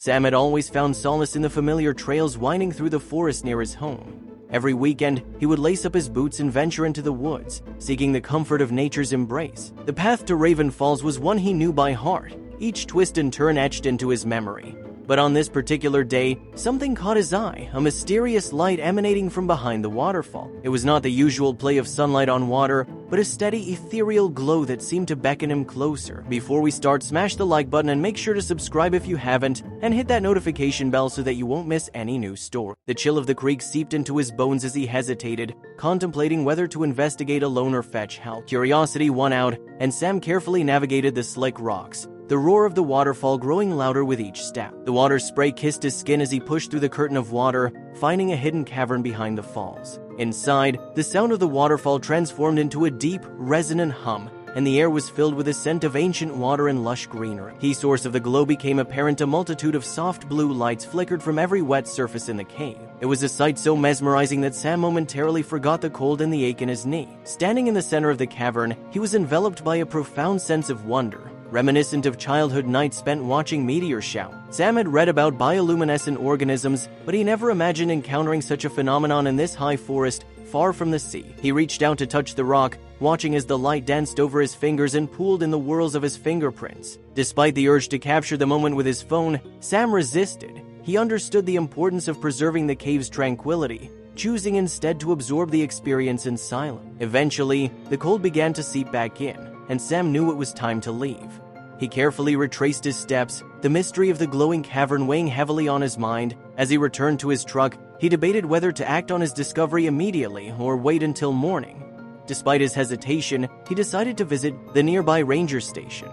Sam had always found solace in the familiar trails winding through the forest near his home. Every weekend, he would lace up his boots and venture into the woods, seeking the comfort of nature's embrace. The path to Raven Falls was one he knew by heart, each twist and turn etched into his memory. But on this particular day, something caught his eye, a mysterious light emanating from behind the waterfall. It was not the usual play of sunlight on water, but a steady, ethereal glow that seemed to beckon him closer. Before we start, smash the like button and make sure to subscribe if you haven't, and hit that notification bell so that you won't miss any new story. The chill of the creek seeped into his bones as he hesitated, contemplating whether to investigate alone or fetch help. Curiosity won out, and Sam carefully navigated the slick rocks, the roar of the waterfall growing louder with each step. The water spray kissed his skin as he pushed through the curtain of water, finding a hidden cavern behind the falls. Inside, the sound of the waterfall transformed into a deep, resonant hum, and the air was filled with a scent of ancient water and lush greenery. The source of the glow became apparent. A multitude of soft blue lights flickered from every wet surface in the cave. It was a sight so mesmerizing that Sam momentarily forgot the cold and the ache in his knee. Standing in the center of the cavern, he was enveloped by a profound sense of wonder, reminiscent of childhood nights spent watching meteors shout. Sam had read about bioluminescent organisms, but he never imagined encountering such a phenomenon in this high forest, far from the sea. He reached out to touch the rock, watching as the light danced over his fingers and pooled in the whirls of his fingerprints. Despite the urge to capture the moment with his phone, Sam resisted. He understood the importance of preserving the cave's tranquility, choosing instead to absorb the experience in silence. Eventually, the cold began to seep back in, and Sam knew it was time to leave. He carefully retraced his steps, the mystery of the glowing cavern weighing heavily on his mind. As he returned to his truck, he debated whether to act on his discovery immediately or wait until morning. Despite his hesitation, he decided to visit the nearby ranger station.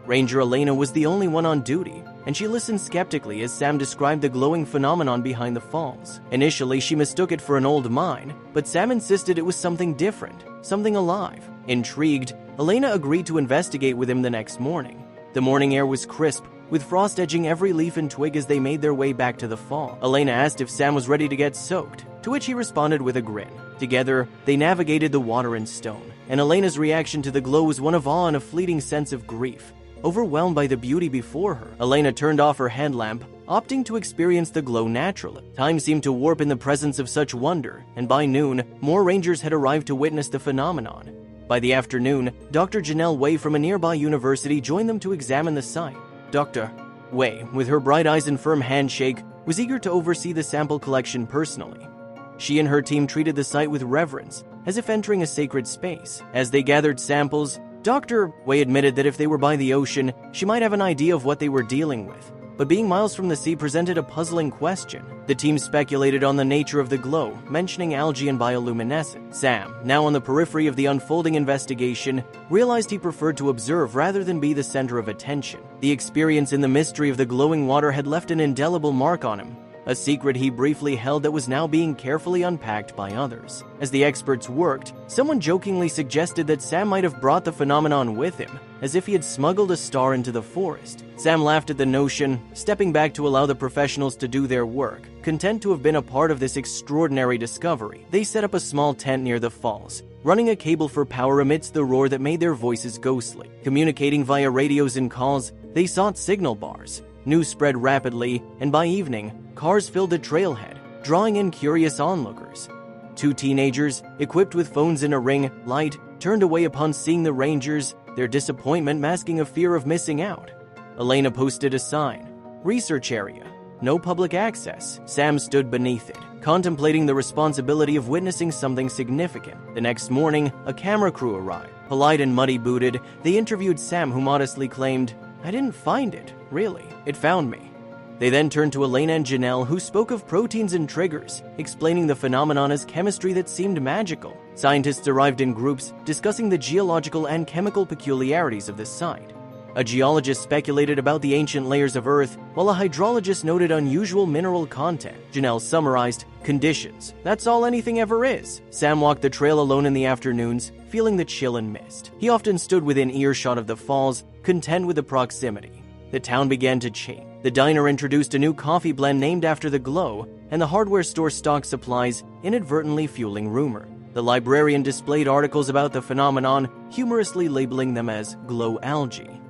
Ranger Elena was the only one on duty, and she listened skeptically as Sam described the glowing phenomenon behind the falls. Initially, she mistook it for an old mine, but Sam insisted it was something different, something alive. Intrigued, Elena agreed to investigate with him the next morning. The morning air was crisp, with frost edging every leaf and twig as they made their way back to the fall. Elena asked if Sam was ready to get soaked, to which he responded with a grin. Together, they navigated the water and stone, and Elena's reaction to the glow was one of awe and a fleeting sense of grief. Overwhelmed by the beauty before her, Elena turned off her headlamp, opting to experience the glow naturally. Time seemed to warp in the presence of such wonder, and by noon, more rangers had arrived to witness the phenomenon. By the afternoon, Dr. Janelle Wei from a nearby university joined them to examine the site. Dr. Wei, with her bright eyes and firm handshake, was eager to oversee the sample collection personally. She and her team treated the site with reverence, as if entering a sacred space. As they gathered samples, Dr. Wei admitted that if they were by the ocean, she might have an idea of what they were dealing with. But being miles from the sea presented a puzzling question. The team speculated on the nature of the glow, mentioning algae and bioluminescence. Sam, now on the periphery of the unfolding investigation, realized he preferred to observe rather than be the center of attention. The experience in the mystery of the glowing water had left an indelible mark on him, a secret he briefly held that was now being carefully unpacked by others. As the experts worked, someone jokingly suggested that Sam might have brought the phenomenon with him, as if he had smuggled a star into the forest. Sam laughed at the notion, stepping back to allow the professionals to do their work, content to have been a part of this extraordinary discovery. They set up a small tent near the falls, running a cable for power amidst the roar that made their voices ghostly. Communicating via radios and calls, they sought signal bars. News spread rapidly, and by evening, cars filled the trailhead, drawing in curious onlookers. Two teenagers, equipped with phones and a ring light, turned away upon seeing the rangers, their disappointment masking a fear of missing out. Elena posted a sign, "Research area, no public access." Sam stood beneath it, contemplating the responsibility of witnessing something significant. The next morning, a camera crew arrived. Polite and muddy-booted, they interviewed Sam, who modestly claimed, "I didn't find it, really. It found me." They then turned to Elena and Janelle, who spoke of proteins and triggers, explaining the phenomenon as chemistry that seemed magical. Scientists arrived in groups, discussing the geological and chemical peculiarities of the site. A geologist speculated about the ancient layers of Earth, while a hydrologist noted unusual mineral content. Janelle summarized, "Conditions. That's all anything ever is." Sam walked the trail alone in the afternoons, feeling the chill and mist. He often stood within earshot of the falls, content with the proximity. The town began to change. The diner introduced a new coffee blend named after the glow, and the hardware store stocked supplies, inadvertently fueling rumor. The librarian displayed articles about the phenomenon, humorously labeling them as glow algae.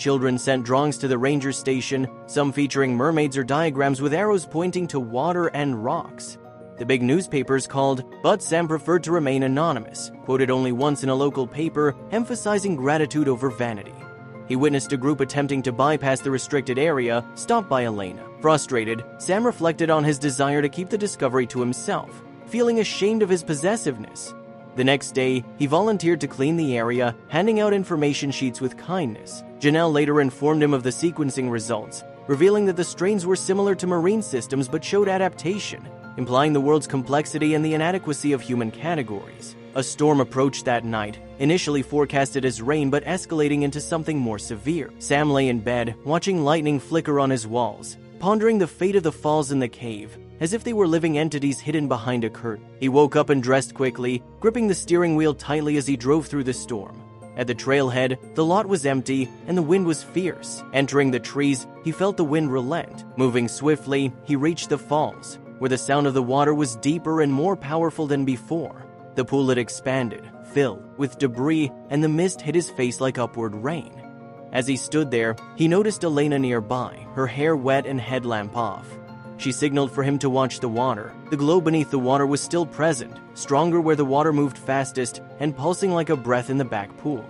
Children sent drawings to the ranger station, some featuring mermaids or diagrams with arrows pointing to water and rocks. The big newspapers called, but Sam preferred to remain anonymous, quoted only once in a local paper, emphasizing gratitude over vanity. He witnessed a group attempting to bypass the restricted area, stopped by Elena. Frustrated, Sam reflected on his desire to keep the discovery to himself, feeling ashamed of his possessiveness. The next day, he volunteered to clean the area, handing out information sheets with kindness. Janelle later informed him of the sequencing results, revealing that the strains were similar to marine systems but showed adaptation, implying the world's complexity and the inadequacy of human categories. A storm approached that night, initially forecasted as rain but escalating into something more severe. Sam lay in bed, watching lightning flicker on his walls, pondering the fate of the falls in the cave, as if they were living entities hidden behind a curtain. He woke up and dressed quickly, gripping the steering wheel tightly as he drove through the storm. At the trailhead, the lot was empty and the wind was fierce. Entering the trees, he felt the wind relent. Moving swiftly, he reached the falls, where the sound of the water was deeper and more powerful than before. The pool had expanded, filled with debris, and the mist hit his face like upward rain. As he stood there, he noticed Elena nearby, her hair wet and headlamp off. She signaled for him to watch the water. The glow beneath the water was still present, stronger where the water moved fastest and pulsing like a breath in the back pool.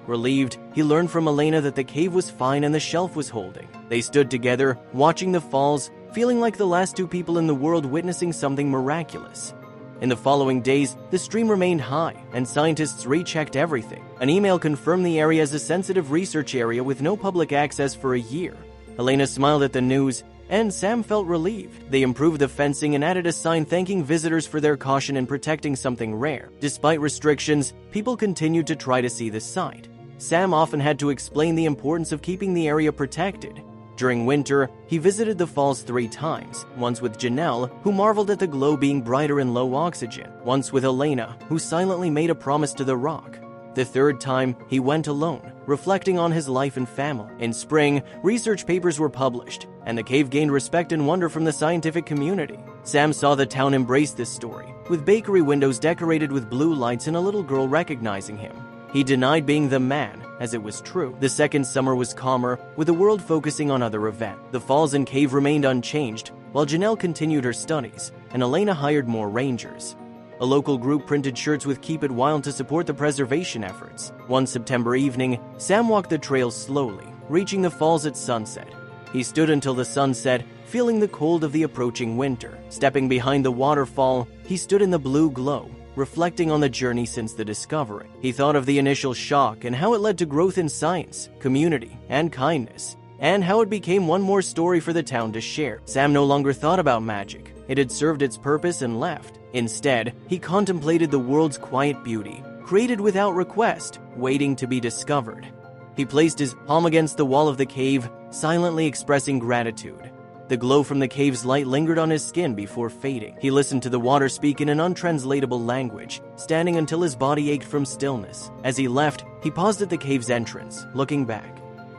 Relieved, he learned from Elena that the cave was fine and the shelf was holding. They stood together, watching the falls, feeling like the last two people in the world witnessing something miraculous. In the following days, the stream remained high, and scientists rechecked everything. An email confirmed the area as a sensitive research area with no public access for a year. Elena smiled at the news, and Sam felt relieved. They improved the fencing and added a sign thanking visitors for their caution in protecting something rare. Despite restrictions, people continued to try to see the site. Sam often had to explain the importance of keeping the area protected. During winter, he visited the falls 3 times, once with Janelle, who marveled at the glow being brighter in low oxygen, once with Elena, who silently made a promise to the rock. The 3rd time, he went alone, reflecting on his life and family. In spring, research papers were published, and the cave gained respect and wonder from the scientific community. Sam saw the town embrace this story, with bakery windows decorated with blue lights and a little girl recognizing him. He denied being the man, as it was true. The 2nd summer was calmer, with the world focusing on other events. The falls and cave remained unchanged, while Janelle continued her studies, and Elena hired more rangers. A local group printed shirts with "Keep It Wild" to support the preservation efforts. One September evening, Sam walked the trails slowly, reaching the falls at sunset. He stood until the sun set, feeling the cold of the approaching winter. Stepping behind the waterfall, he stood in the blue glow, reflecting on the journey since the discovery. He thought of the initial shock and how it led to growth in science, community, and kindness, and how it became one more story for the town to share. Sam no longer thought about magic. It had served its purpose and left. Instead, he contemplated the world's quiet beauty, created without request, waiting to be discovered. He placed his palm against the wall of the cave, silently expressing gratitude. The glow from the cave's light lingered on his skin before fading. He listened to the water speak in an untranslatable language, standing until his body ached from stillness. As he left, he paused at the cave's entrance, looking back.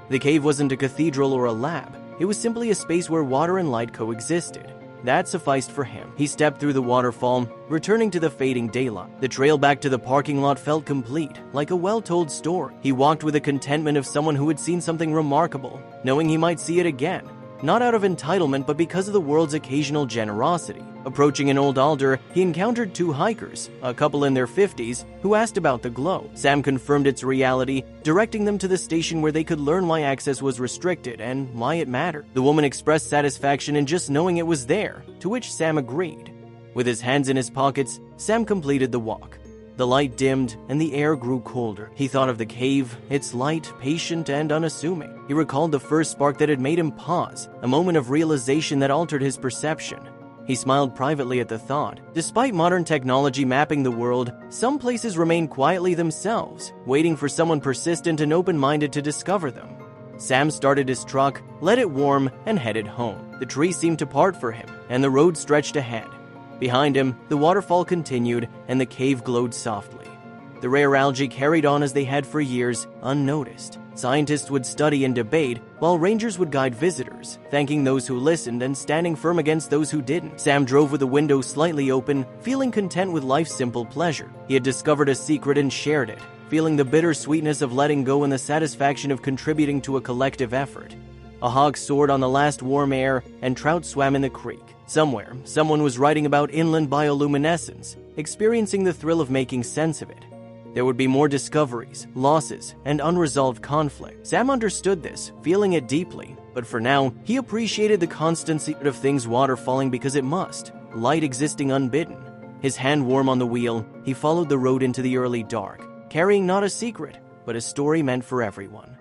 The cave wasn't a cathedral or a lab. It was simply a space where water and light coexisted. That sufficed for him. He stepped through the waterfall, returning to the fading daylight. The trail back to the parking lot felt complete, like a well-told story. He walked with the contentment of someone who had seen something remarkable, knowing he might see it again. Not out of entitlement, but because of the world's occasional generosity. Approaching an old altar, he encountered 2 hikers, a couple in their 50s, who asked about the glow. Sam confirmed its reality, directing them to the station where they could learn why access was restricted and why it mattered. The woman expressed satisfaction in just knowing it was there, to which Sam agreed. With his hands in his pockets, Sam completed the walk. The light dimmed, and the air grew colder. He thought of the cave, its light, patient and unassuming. He recalled the first spark that had made him pause, a moment of realization that altered his perception. He smiled privately at the thought. Despite modern technology mapping the world, some places remain quietly themselves, waiting for someone persistent and open-minded to discover them. Sam started his truck, let it warm, and headed home. The trees seemed to part for him, and the road stretched ahead. Behind him, the waterfall continued, and the cave glowed softly. The rare algae carried on as they had for years, unnoticed. Scientists would study and debate, while rangers would guide visitors, thanking those who listened and standing firm against those who didn't. Sam drove with the window slightly open, feeling content with life's simple pleasure. He had discovered a secret and shared it, feeling the bitter sweetness of letting go and the satisfaction of contributing to a collective effort. A hawk soared on the last warm air, and trout swam in the creek. Somewhere, someone was writing about inland bioluminescence, experiencing the thrill of making sense of it. There would be more discoveries, losses, and unresolved conflict. Sam understood this, feeling it deeply, but for now, he appreciated the constancy of things waterfalling because it must, light existing unbidden. His hand warm on the wheel, he followed the road into the early dark, carrying not a secret, but a story meant for everyone.